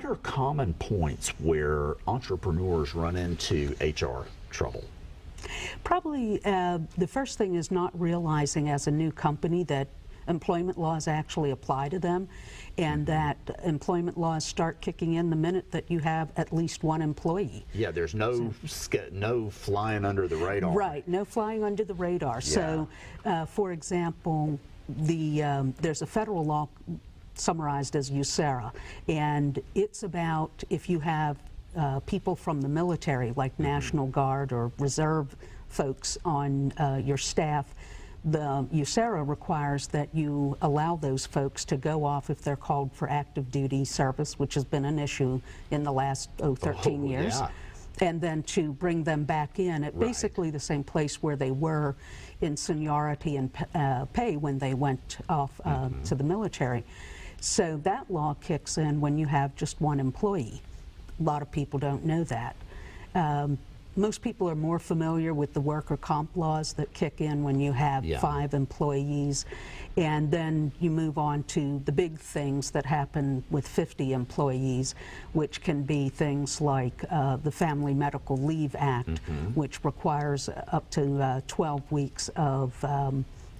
what are common points where entrepreneurs run into HR trouble? Probably the first thing is not realizing as a new company that employment laws actually apply to them, and that employment laws start kicking in the minute that you have at least one employee. Yeah, there's no flying under the radar. Right, no flying under the radar. Yeah. So, for example, there's a federal law summarized as USERRA, and it's about if you have people from the military, like National Guard or Reserve folks on your staff. The USERRA requires that you allow those folks to go off if they're called for active duty service, which has been an issue in the last 13 years. Yeah. And then to bring them back in at basically the same place where they were in seniority and pay when they went off to the military. So that law kicks in when you have just one employee. A lot of people don't know that. Most people are more familiar with the worker comp laws that kick in when you have 5 employees, and then you move on to the big things that happen with 50 employees, which can be things like the Family Medical Leave Act, which requires up to 12 weeks of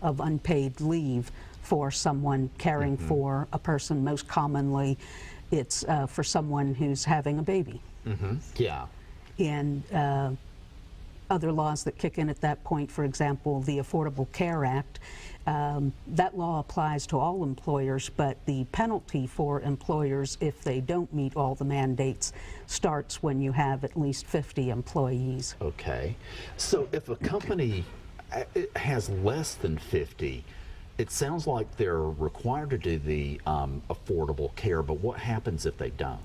unpaid leave for someone caring for a person. Most commonly, it's for someone who's having a baby. Yeah. And other laws that kick in at that point, for example, the Affordable Care Act, that law applies to all employers, but the penalty for employers if they don't meet all the mandates starts when you have at least 50 employees. Okay. So if a company has less than 50, it sounds like they're required to do the affordable care, but what happens if they don't?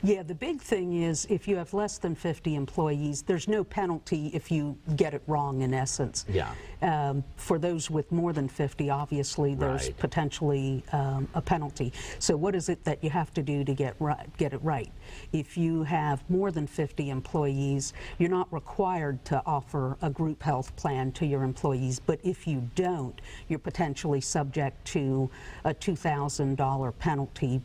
Yeah, the big thing is if you have less than 50 employees, there's no penalty if you get it wrong, in essence. Yeah. For those with more than 50, obviously, there's potentially a penalty. So what is it that you have to do to get it right? If you have more than 50 employees, you're not required to offer a group health plan to your employees, but if you don't, you're potentially subject to a $2,000 penalty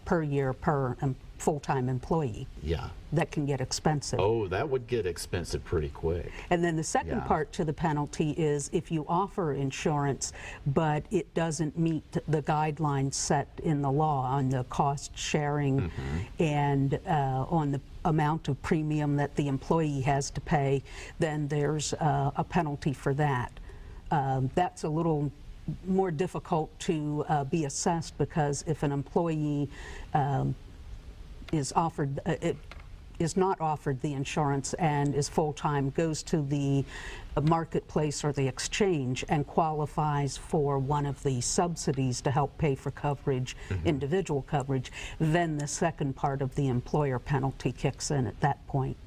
per year per full-time employee. Yeah. That can get expensive. Oh, that would get expensive pretty quick. And then the second part to the penalty is if you offer insurance, but it doesn't meet the guidelines set in the law on the cost sharing and on the amount of premium that the employee has to pay, then there's a penalty for that. That's a little more difficult to be assessed, because if an employee is not offered the insurance and is full-time, goes to the marketplace or the exchange and qualifies for one of the subsidies to help pay for coverage, individual coverage, then the second part of the employer penalty kicks in at that point.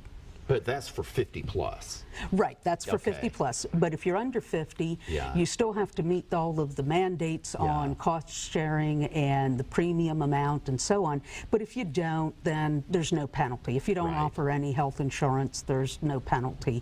But that's for 50 plus. Right, that's for 50 plus. But if you're under 50, you still have to meet all of the mandates on cost sharing and the premium amount and so on. But if you don't, then there's no penalty. If you don't offer any health insurance, there's no penalty.